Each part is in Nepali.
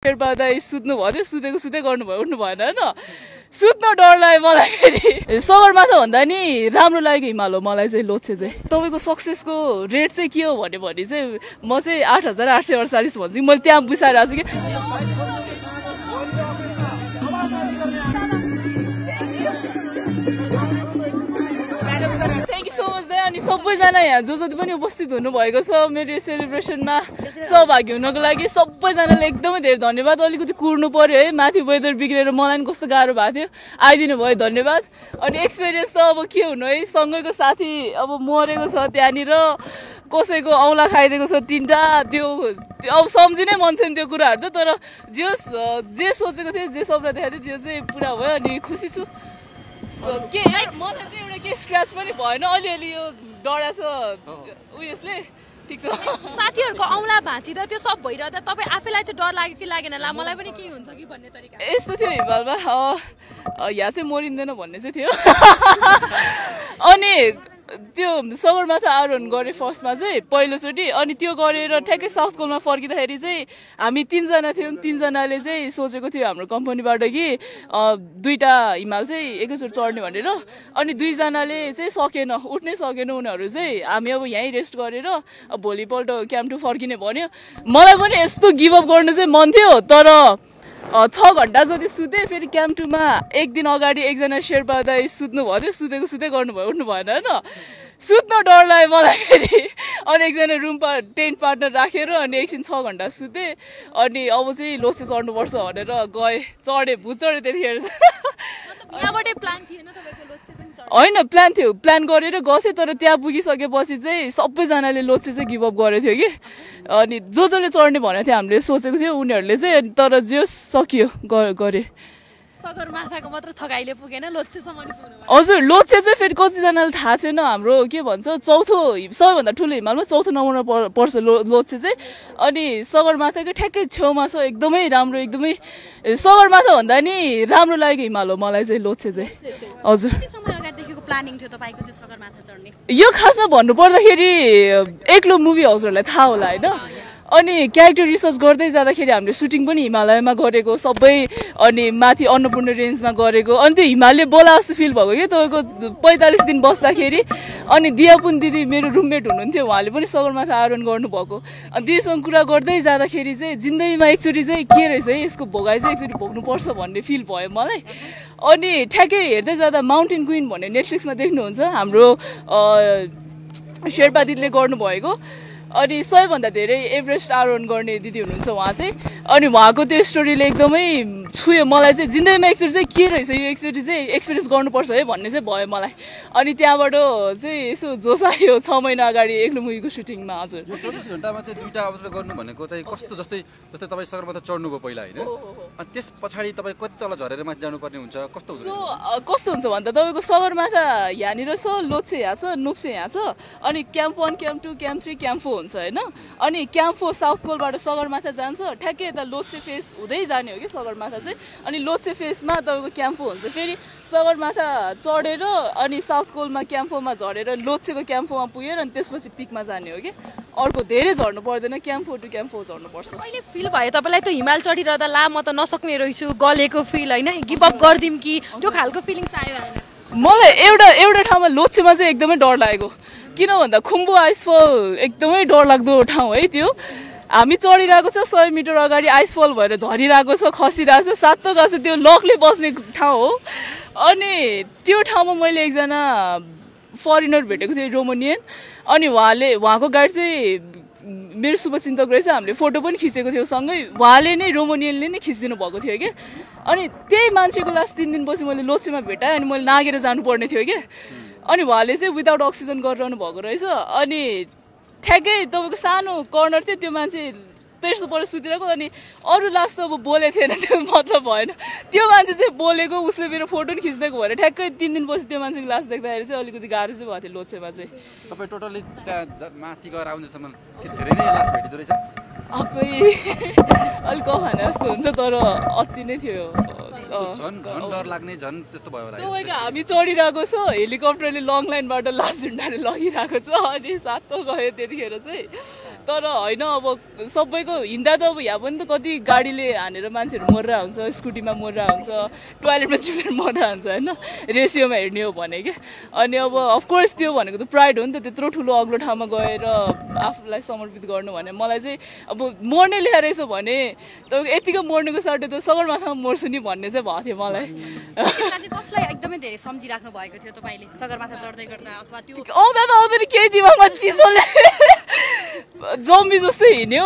शेर्पा दाइ सुत्नु भयो सुतेको सुते गर्नुभयो उठ्नु भएन होइन सुत्न डर लाग्यो मलाई फेरि सगरमाथा भन्दा नि राम्रो लागेको हिमाल हो मलाई चाहिँ लोछे चाहिँ तपाईँको सक्सेसको रेट चाहिँ के हो भने चाहिँ म चाहिँ 8,848 भन्छु कि मैले त्यहाँ बुझाइरहेको छु कि अनि सबैजना यहाँ जति पनि उपस्थित हुनुभएको छ मेरो यो सेलिब्रेसनमा सहभागी हुनको लागि सबैजनालाई एकदमै धेरै धन्यवाद। अलिकति कुर्नु पर्यो है माथि वेदर बिग्रेर मलाई पनि कस्तो गाह्रो भएको थियो आइदिनु भयो धन्यवाद। अनि एक्सपिरियन्स त अब के हुनु है सँगैको साथी अब मरेको छ त्यहाँनिर कसैको औँला खाइदिएको छ 3टा त्यो अब सम्झिनै मन छैन त्यो कुराहरू त तर जे सोचेको थिएँ जे सपना देखाएको थिएँ त्यो चाहिँ पुरा भयो अनि खुसी छु। के मलाई चाहिँ एउटा के स्क्रच पनि भएन अलिअलि यो डढा छ उयसले ठिक छ। साथीहरुको औँला भाँचिदा त्यो सब भइरहदा तपाई आफैलाई चाहिँ डर लाग्यो कि लागेन ला मलाई पनि के हुन्छ कि भन्ने तरिका यस्तो थियो हिमालमा यहाँ चाहिँ मरिँदैन भन्ने चाहिँ थियो अनि त्यो सगरमाथा आरोहण गरे फर्स्टमा चाहिँ पहिलोचोटि अनि त्यो गरेर ठ्याक्कै साउथ कोलमा फर्किँदाखेरि चाहिँ हामी 3जना थियौँ 3जनाले चाहिँ सोचेको थियो हाम्रो कम्पनीबाट कि 2टा हिमाल चाहिँ एकैचोटि चढ्ने भनेर अनि 2जनाले चाहिँ सकेन उठ्नै सकेन उनीहरू चाहिँ हामी अब यहीँ रेस्ट गरेर भोलिपल्ट क्याम्प 2 फर्किने भन्यो। मलाई पनि यस्तो गिभअप गर्नु चाहिँ मन थियो तर 6 घण्टा जति सुते फेरि क्याम्प 2 मा एक दिन अगाडि एकजना शेर्पा दाइ सुत्नु भयो सुतेको सुते गर्नुभयो उठ्नु भएन होइन सुत्न डर लाग्यो मलाई फेरि अनि एकजना टेन्ट पार्टनर राखेर अनि एकछिन 6 घण्टा सुते अनि अब चाहिँ लोछे चढ्नुपर्छ भनेर गएँ चढेँ भुत चढेँ त्यतिखेर यहाँबाटै प्लान थिएन तपाईको लोछे पनि चढ्ने होइन प्लान थियो प्लान गरेर गथे तर त्यहाँ पुगिसकेपछि चाहिँ सबैजनाले लोछे चाहिँ गिभ अप गरेको थियो कि अनि जसले चढ्ने भनेको थियो हामीले सोचेको थियो उनीहरूले चाहिँ तर जे सकियो गरे सगरमाथाको मात्र थगाइले पुगेन लोछेसम्म नि पुग्नु हजुर लोछे चाहिँ फेरि कतिजनाले थाहा छैन हाम्रो के भन्छ चौथो सबैभन्दा ठुलो हिमालमा चौथो नम्बरमा पर्छ लोछे चाहिँ अनि सगरमाथाकै ठ्याक्कै छेउमा छ एकदमै राम्रो एकदमै सगरमाथा भन्दा नि राम्रो लागेको हिमाल हो मलाई चाहिँ लोछे चाहिँ हजुर। कति समय अगाडिदेखिको प्लानिङ थियो तपाईको चाहिँ सगरमाथा चढ्ने यो खासमा भन्नुपर्दाखेरि एक्लो मुभी हाउसहरूलाई थाहा होला होइन अनि क्यारेक्टर रिसर्च गर्दै जाँदाखेरि हामीले सुटिङ पनि हिमालयमा गरेको सबै अनि माथि अन्नपूर्ण रेन्जमा गरेको अनि त्यो हिमालय बोला जस्तो फिल भएको कि तपाईँको 45 दिन बस्दाखेरि अनि दियापुन दिदी मेरो रुममेट हुनुहुन्थ्यो उहाँले पनि सगरमाथा आरोहण गर्नुभएको अनि दिदीसँग कुरा गर्दै जाँदाखेरि चाहिँ जिन्दगीमा एकचोटि चाहिँ के रहेछ है यसको भोगाइ चाहिँ एकचोटि भोग्नुपर्छ भन्ने फिल भयो मलाई। अनि ठ्याक्कै हेर्दै जाँदा माउन्टेन क्विन भन्ने नेटफ्लिक्समा देख्नुहुन्छ हाम्रो शेर्पा दिदीले गर्नुभएको अनि सबैभन्दा धेरै एभरेस्ट आरोहण गर्ने दिदी हुनुहुन्छ उहाँ चाहिँ अनि उहाँको त्यो स्टोरीले एकदमै छुयो मलाई चाहिँ जिन्दगीमा एकचोटि चाहिँ के रहेछ यो एकचोटि चाहिँ एक्सपिरियन्स गर्नुपर्छ है भन्ने चाहिँ भयो मलाई अनि त्यहाँबाट चाहिँ यसो जोस आयो 6 महिना अगाडि एक्लो मुभीको सुटिङमा। हजुर 24 घण्टामा चाहिँ 2टा अवसर गर्नु भनेको चाहिँ कस्तो जस्तै तपाईँ सगरमाथा चढ्नुभयो पहिला होइन अनि त्यस पछाडि तपाईँ कति तल झरेर माथि जानुपर्ने हुन्छ कस्तो हुन्छ भन्दा तपाईँको सगरमाथा यहाँनिर छ लोछे यहाँ छ नोप्से यहाँ छ अनि क्याम्प 1 क्याम्प 2 क्याम्प 3 क्याम्प 4 हुन्छ होइन अनि क्याम्प 4 साउथ कोलबाट सगरमाथा जान्छ ठ्याक्कै यता लोछे फेस हुँदै जाने हो कि सगरमाथा चाहिँ अनि लोछे फेसमा तपाईँको क्याम्प 4 हुन्छ फेरि सगरमाथा चढेर अनि साउथ कोलमा क्याम्प 4 मा झरेर लोछेको क्याम्प 4 मा पुगेर अनि त्यसपछि पिकमा जाने हो कि अर्को धेरै झर्नु पर्दैन क्याम्प 4 टु क्याम्प 4 झर्नुपर्छ। कहिले फिल भयो तपाईँलाई त्यो हिमाल चढिरहँदा ला म त नसक्ने रहेछु गलेको फिल होइन गिभ अप गरिदिउँ कि त्यो खालको फिलिङ्स आयो होइन? मलाई एउटा ठाउँमा लोछेमा चाहिँ एकदमै डर लागेको किन भन्दा खुम्बु आइसफल एकदमै डरलाग्दो ठाउँ है त्यो हामी चढिरहेको छ 100 मिटर अगाडि आइसफल भएर झरिरहेको छ खसिरहेको छ सातो गाछ त्यो लकले बस्ने ठाउँ हो अनि त्यो ठाउँमा मैले एकजना फरेनर भेटेको थिएँ रोमानियन अनि उहाँको गाडी चाहिँ मेरो शुभचिन्तक रहेछ हामीले फोटो पनि खिचेको थियौँ सँगै उहाँले नै रोमानियनले नै खिचिदिनु भएको थियो कि अनि त्यही मान्छेको लास्ट 3 दिनपछि मैले लोछेमा भेटाएँ अनि मैले नागेर जानुपर्ने थियो कि अनि उहाँले चाहिँ विदाउट अक्सिजन गरिरहनु भएको रहेछ अनि ठ्याक्कै तपाईँको सानो कर्नर थियो त्यो मान्छे तेर्सो पर सुतिरहेको अनि अरू लास्ट त अब बोलेको थिएन त्यो मतलब भएन त्यो मान्छे चाहिँ बोलेको उसले मेरो फोटो पनि खिचिदिएको भएर ठ्याक्कै 3 दिनपछि त्यो मान्छेको लास्ट देख्दाखेरि चाहिँ अलिकति गाह्रो चाहिँ भएको थियो लोछेमा चाहिँ। तपाईँ टोटली माथि गएर आउनेसम्म धेरै नै लास्ट भेटिँदो रहेछ अलिक कहानी जस्तो हुन्छ तर अति नै थियो झन् डर लाग्ने झन् त्यस्तो भयो होला तपाईँको हामी चढिरहेको छ हेलिकप्टरले लङ लाइनबाट लास्ट झुन्डाले लगिरहेको छ अनि सातो गयो त्यतिखेर चाहिँ तर होइन अब सबैको हिँड्दा त अब यहाँ पनि त कति गाडीले हानेर मान्छेहरू मरेर हुन्छ, स्कुटीमा मरेर हुन्छ, टोयलेटमा चिप्लेर मरेर हुन्छ होइन, रेसियोमा हेर्ने हो भने क्या। अनि अब अफकोर्स त्यो भनेको त प्राइड हो नि त, त्यत्रो ठुलो अग्लो ठाउँमा गएर आफूलाई समर्पित गर्नु भने। मलाई चाहिँ अब मर्ने ल्याएर रहेछ भने तपाईँको यतिको मर्नेको साटो त सगरमाथामा मर्छु नि भन्ने चाहिँ भएको थियो मलाई। कसलाई एकदमै धेरै सम्झिराख्नु भएको थियो तपाईँले सगरमाथा चढ्दै गर्दा अथवा त्यो आउँदा त आउँदैन केही दिमागमा चिसोले जम्बी जस्तै हिँड्यो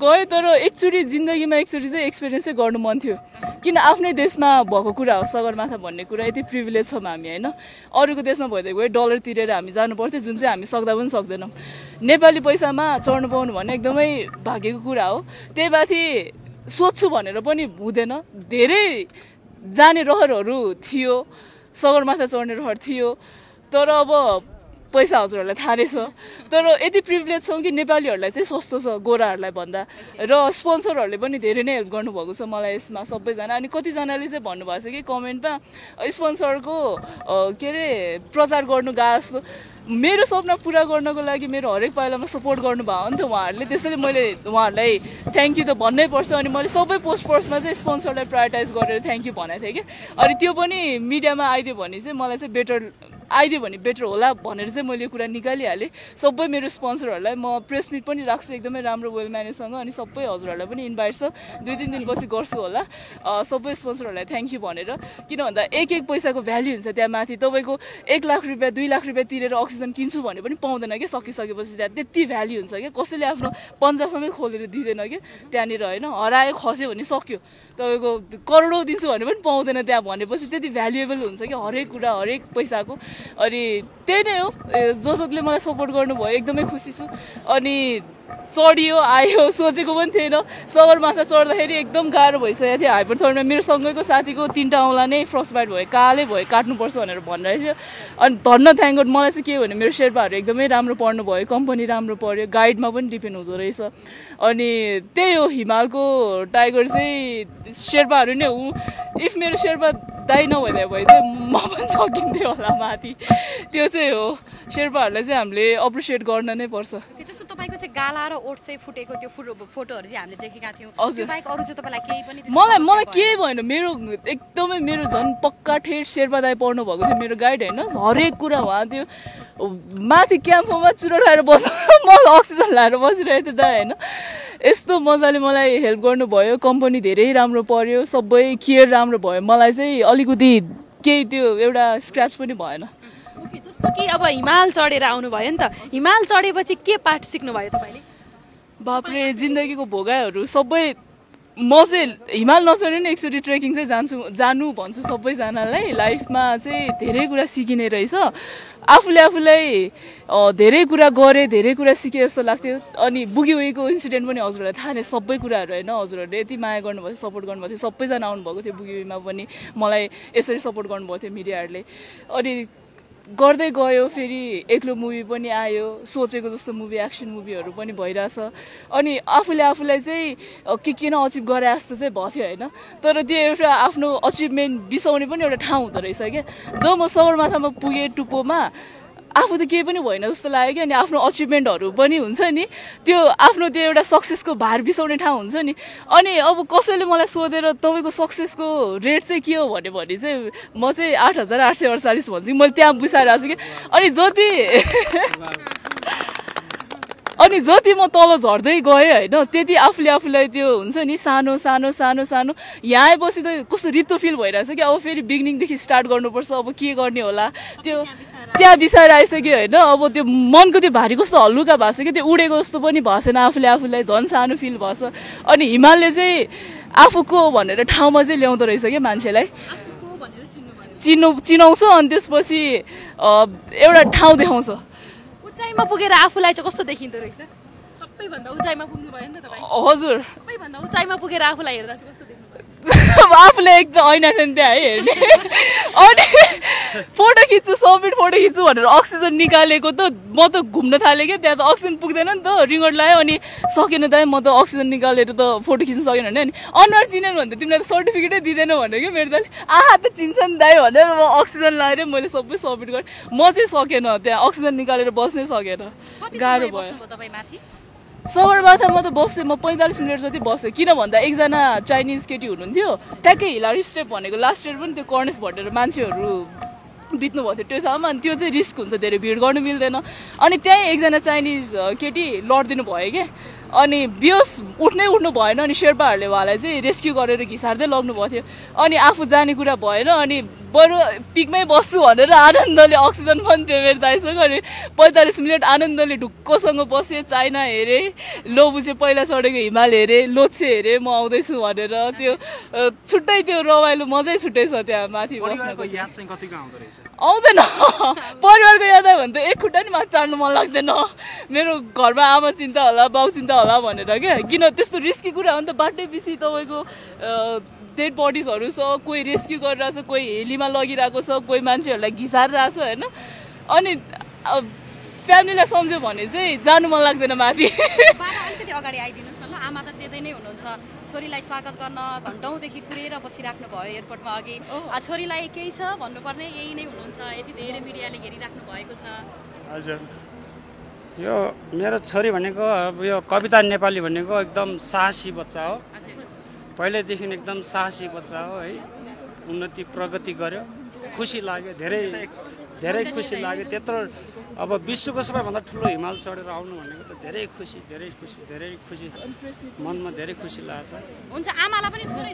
गयो। तर एकचोटि जिन्दगीमा एकचोटि चाहिँ एक्सपिरियन्स चाहिँ गर्नु मन थियो, किन आफ्नै देशमा भएको कुरा हो सगरमाथा भन्ने कुरा, यति प्रिभिलेज छौँ हामी होइन। अरूको देशमा भइदिएको भए डलर तिरेर हामी जानु पर्थ्यो, जुन चाहिँ हामी सक्दा पनि सक्दैनौँ। नेपाली पैसामा चढ्नु पाउनु भने एकदमै भाग्यको कुरा हो। त्यही माथि सोध्छु भनेर पनि हुँदैन, धेरै जाने रहरहरू थियो, सगरमाथा चढ्ने रहर थियो। तर अब पैसा हजुरहरूलाई थाहा रहेछ, तर यति प्रिभिलेज छौँ कि नेपालीहरूलाई चाहिँ सस्तो छ गोराहरूलाई भन्दा। र स्पोन्सरहरूले पनि धेरै नै हेल्प गर्नुभएको छ मलाई यसमा सबैजना। अनि कतिजनाले चाहिँ भन्नुभएको छ कि कमेन्टमा स्पोन्सरको के अरे प्रचार गर्नु गए जस्तो। मेरो सपना पुरा गर्नको लागि मेरो हरेक पाइलामा सपोर्ट गर्नुभयो नि त उहाँहरूले, त्यसैले मैले उहाँहरूलाई थ्याङ्क यू त भन्नै पर्छ। अनि मैले सबै पोस्ट फर्स्टमा चाहिँ स्पोन्सरलाई प्रायोरिटाइज गरेर थ्याङ्क यू भनेको थिएँ कि। अनि त्यो पनि मिडियामा आइदियो भने चाहिँ मलाई चाहिँ बेटर आइदियो भने बेटर होला भनेर चाहिँ मैले यो कुरा निकालिहालेँ। सबै मेरो स्पोन्सरहरूलाई म प्रेस मिट पनि राख्छु एकदमै राम्रो वेल म्यानेजसँग, अनि सबै हजुरहरूलाई पनि इन्भाइट छ, 2-3 दिनपछि गर्छु होला। सबै स्पोन्सरहरूलाई थ्याङ्क यू भनेर, किन भन्दा एक पैसाको भ्याल्यु हुन्छ त्यहाँ माथि। तपाईँको 1 लाख रुपियाँ 2 लाख रुपियाँ तिरेर अक्सिजन किन्छु भने पनि पाउँदैन क्या, सकिसकेपछि त्यहाँ त्यति भ्याल्यु हुन्छ क्या। कसैले आफ्नो पन्जा समेत खोलेर दिँदैन कि त्यहाँनिर होइन, हरायो खस्यो भने सक्यो। तपाईँको करोडौँ दिन्छु भने पनि पाउँदैन त्यहाँ भनेपछि त्यति भ्यालुएबल हुन्छ कि हरेक कुरा हरेक पैसाको। अनि त्यही नै हो, जसले मलाई सपोर्ट गर्नुभयो एकदमै खुसी छु। अनि चढियो आयो, सोचेको पनि थिएन। सगरमाथा चढ्दाखेरि एकदम गाह्रो भइसकेको थियो, हाइपरथर्मिया। मेरो सँगैको साथीको 3टा औँला नै फ्रस्ट बाइट भयो, कालै भयो, काट्नुपर्छ भनेर भनिरहेको थियो। अनि धन्न थ्याङ्क गड मलाई चाहिँ के भने मेरो शेर्पाहरू एकदमै राम्रो पढ्नु भयो, कम्पनी राम्रो पढ्यो, गाइडमा पनि डिपेन्ड हुँदो रहेछ। अनि त्यही हो, हिमालको टाइगर चाहिँ शेर्पाहरू नै हो। इफ मेरो शेर्पा दाइ नभइदियो भए चाहिँ म पनि सकिन्थ्यो होला माथि। त्यो चाहिँ हो, शेर्पाहरूलाई चाहिँ हामीले अप्रिसिएट गर्न नै पर्छ। जस्तो तपाईँको चाहिँ गाला र ओठ चाहिँ फुटेको त्यो फोटोहरू चाहिँ हामीले देखेका थियौँ। हजुर, बाइक अरू चाहिँ तपाईँलाई केही पनि मलाई केही भएन। मेरो एकदमै मेरो झन् पक्का ठेट शेर्पा दाइ पढ्नु भएको थियो मेरो गाइड होइन। हरेक कुरा उहाँ थियो माथि क्याम्पमा चुरो खाएर बस्नु, मलाई अक्सिजन लाएर बसिरहेको थियो दाइ होइन। यस्तो मजाले मलाई हेल्प गर्नुभयो, कम्पनी धेरै राम्रो पर्यो, सबै केयर राम्रो भयो। मलाई चाहिँ अलिकति केही त्यो एउटा स्क्रच पनि भएन। ओके, जस्तो कि अब हिमाल चढेर आउनुभयो नि त, हिमाल चढेपछि के पाठ सिक्नुभयो तपाईँले? बाप्रे, जिन्दगीको भोगाइहरू सबै। म चाहिँ हिमाल नचढे नि एकचोटि ट्रेकिङ चाहिँ जानु भन्छु सबैजनालाई। लाइफमा चाहिँ धेरै कुरा सिकिने रहेछ। आफूलाई धेरै कुरा गरेँ, धेरै कुरा सिकेँ जस्तो लाग्थ्यो। अनि बुगी उगेको इन्सिडेन्ट पनि हजुरहरूलाई थाहा नै सबै कुराहरू होइन। हजुरहरूले यति माया गर्नुभएको थियो, सपोर्ट गर्नुभएको थियो, सबैजना आउनुभएको थियो बुगीमा पनि, मलाई यसरी सपोर्ट गर्नुभएको थियो मिडियाहरूले। अनि गर्दै गयो, फेरि एक्लो मुभी पनि आयो, सोचेको जस्तो मुभी एक्सन मुभीहरू पनि भइरहेछ। अनि आफूलाई चाहिँ के न अचिभ गरे जस्तो चाहिँ भएको थियो होइन। तर त्यो एउटा आफ्नो अचिभमेन्ट बिसाउने पनि एउटा ठाउँ हुँदो रहेछ क्या। जब म सगरमाथामा पुगेँ टुप्पोमा, आफू त केही पनि भएन जस्तो लाग्यो कि। अनि आफ्नो अचिभमेन्टहरू पनि हुन्छ नि, त्यो आफ्नो त्यो एउटा सक्सेसको भार बिसाउने ठाउँ हुन्छ नि। अनि अब कसैले मलाई सोधेर तपाईँको सक्सेसको रेट चाहिँ के हो भने चाहिँ म चाहिँ 8,848 भन्छु कि, मैले त्यहाँ बिसाइरहेको छु कि। अनि जति म तल झर्दै गएँ होइन, त्यति आफूलाई त्यो हुन्छ नि सानो सानो सानो सानो। यहाँ आएपछि त कस्तो रित्तो फिल भइरहेछ कि अब फेरि बिगिनिङदेखि स्टार्ट गर्नुपर्छ, अब के गर्ने होला त्यो त्यहाँ बिसाएर आइसक्यो होइन। अब त्यो मनको त्यो भारी कस्तो हल्लुका भएको छ कि, त्यो उडेको जस्तो पनि भएको छैन, आफूलाई झन् सानो फिल भएछ। अनि हिमालले चाहिँ आफूको भनेर ठाउँमा चाहिँ ल्याउँदो रहेछ क्या मान्छेलाई, चिनाउँछ। अनि त्यसपछि एउटा ठाउँ देखाउँछ। उचाइमा पुगेर आफूलाई चाहिँ कस्तो देखिँदो रहेछ? सबैभन्दा उचाइमा पुग्नु भयो नि त तपाईँ? हजुर, सबैभन्दा उचाइमा पुगेर आफूलाई हेर्दा चाहिँ कस्तो देख्नु भयो? आफूलाई एकदम ऐना थियो नि त्यहाँ है हेर्ने। अनि फोटो खिच्छु सबमिट फोटो खिच्छु भनेर अक्सिजन निकालेको त म त घुम्न थालेँ क्या त्यहाँ त अक्सिजन पुग्दैन नि त रिङ्गट लगायो अनि सकेन दाइ म त अक्सिजन निकालेर त फोटो खिच्नु सकेन भने अनि अनुहार चिनेन भने त तिमीलाई त सर्टिफिकेटै दिँदैन भने क्या मेरो दाइले आहा त चिन्छ नि दाइ भनेर म अक्सिजन लगाएर मैले सबै सबमिट गरेँ म चाहिँ सकेन त्यहाँ अक्सिजन निकालेर बस्नै सकेन गाह्रो भयो सगरमाथामा त बसेँ म 45 मिनट जति बसेँ किन भन्दा एकजना चाइनिज केटी हुनुहुन्थ्यो ट्याक्कै हिलारी स्टेप भनेको लास्ट इयर पनि त्यो कर्नेस भटेर मान्छेहरू बित्नु भएको थियो त्यो ठाउँमा अनि त्यो चाहिँ रिस्क हुन्छ धेरै भिड गर्नु मिल्दैन अनि त्यहीँ एकजना चाइनिज केटी लडिदिनु भयो क्या अनि बियोस उठ्नु भएन अनि शेर्पाहरूले उहाँलाई चाहिँ रेस्क्यु गरेर घिसार्दै लग्नु भएको थियो अनि आफू जाने कुरा भएन अनि बरु पिकमै बस्छु भनेर आनन्दले अक्सिजन पनि थियो मेरो दाइसँग अनि 45 मिनट आनन्दले ढुक्कसँग बसेँ चाइना हेरेँ लोबु चाहिँ पहिला चढेको हिमाल हेरेँ लोच्छे हेरेँ म आउँदैछु भनेर त्यो छुट्टै त्यो रमाइलो मजै छुट्टै छ त्यहाँ माथि बस्नको आउँदैन परिवारको याद आयो भने त एक खुट्टा नि माथि चाड्नु मन लाग्दैन मेरो घरमा आमा चिन्ता होला बाउ चिन्ता होला भनेर क्या किन त्यस्तो रिस्की कुरा हो नि त बाटै पछि तपाईँको डेड बडिजहरू छ कोही रेस्क्यु गरिरहेछ कोही हेलीमा लगिरहेको छ कोही मान्छेहरूलाई घिसारिरहेछ होइन अनि फ्यामिलीलाई सम्झ्यो भने चाहिँ जानु मन लाग्दैन माथि अलिकति अगाडि आइदिनुहोस् न ल आमा त त्यतै नै हुनुहुन्छ छोरीलाई स्वागत गर्न घन्टौँदेखि कुरेर बसिराख्नु भयो एयरपोर्टमा अघि छोरीलाई केही छ भन्नुपर्ने यही नै हुनुहुन्छ यति धेरै मिडियाले हेरिराख्नु भएको छ हजुर यो मेरो छोरी भनेको यो कविता नेपाली भनेको एकदम साहसी बच्चा हो पहिल्यैदेखि एकदम साहसी बच्चा हो है उन्नति प्रगति गर्यो खुसी लाग्यो धेरै खुसी लाग्यो त्यत्रो अब विश्वको सबैभन्दा ठुलो हिमाल चढेर आउनु भनेको त धेरै खुसी मनमा धेरै खुसी लाग्छ हुन्छ आमालाई पनि छोरै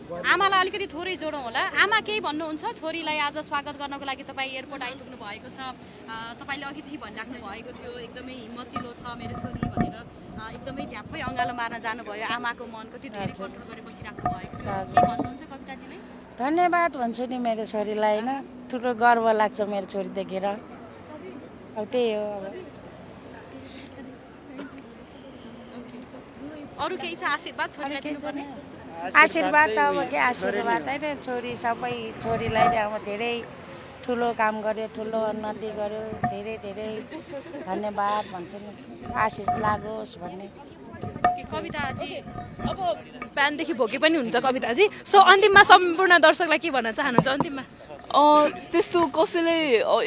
आमालाई अलिकति थोरै जोडौँ होला आमा केही भन्नुहुन्छ छोरीलाई आज स्वागत गर्नको लागि तपाईँ एयरपोर्ट आइपुग्नु भएको छ तपाईँले अघिदेखि भनिराख्नु भएको थियो एकदमै हिम्मतिलो छ मेरो छोरी भनेर एकदमै झ्याप्पै अँगालो मार्न जानुभयो आमाको मन कति धेरै कन्ट्रोल गरेर बसिराख्नु भएको थियो के भन्नुहुन्छ कविताजीलाई धन्यवाद भन्छु नि मेरो छोरीलाई होइन ठुलो गर्व लाग्छ मेरो छोरी देखेर अब त्यही हो अब अरू केही छ आशीर्वाद छोरीलाई दिनुपर्ने आशीर्वाद त अब के आशीर्वाद होइन छोरी सबै छोरीलाई अब धेरै ठुलो काम गर्यो ठुलो उन्नति गर्यो धेरै धन्यवाद भन्छु नि आशिष लागोस् भन्ने कविताजी अब बिहानदेखि भोके पनि हुन्छ कविताजी सो अन्तिममा सम्पूर्ण दर्शकलाई के भन्न चाहनुहुन्छ अन्तिममा त्यस्तो कसैले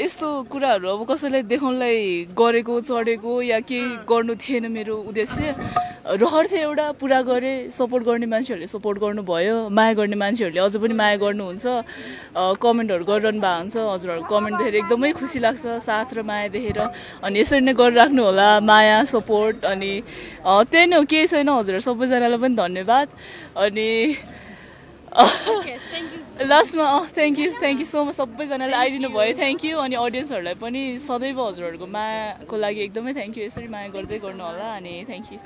यस्तो कुराहरू अब कसैलाई देखाउनलाई गरेको चढेको या केही गर्नु थिएन मेरो उद्देश्य रहर थियो एउटा पुरा गरेँ सपोर्ट गर्ने मान्छेहरूले सपोर्ट गर्नुभयो माया गर्ने मान्छेहरूले अझ पनि माया गर्नुहुन्छ कमेन्टहरू गरिरहनु भएको हुन्छ हजुरहरूको कमेन्ट देखेर एकदमै खुसी लाग्छ साथ र माया देखेर अनि यसरी नै गरिराख्नु होला माया सपोर्ट अनि त्यही नै हो केही छैन हजुरहरू सबैजनालाई पनि धन्यवाद अनि लास्टमा थ्याङ्क यू सो मच सबैजनाले आइदिनु भयो थ्याङ्क यू अनि अडियन्सहरूलाई पनि सदैव हजुरहरूको मायाको लागि एकदमै थ्याङ्क यू यसरी माया गर्दै गर्नु होला अनि थ्याङ्क यू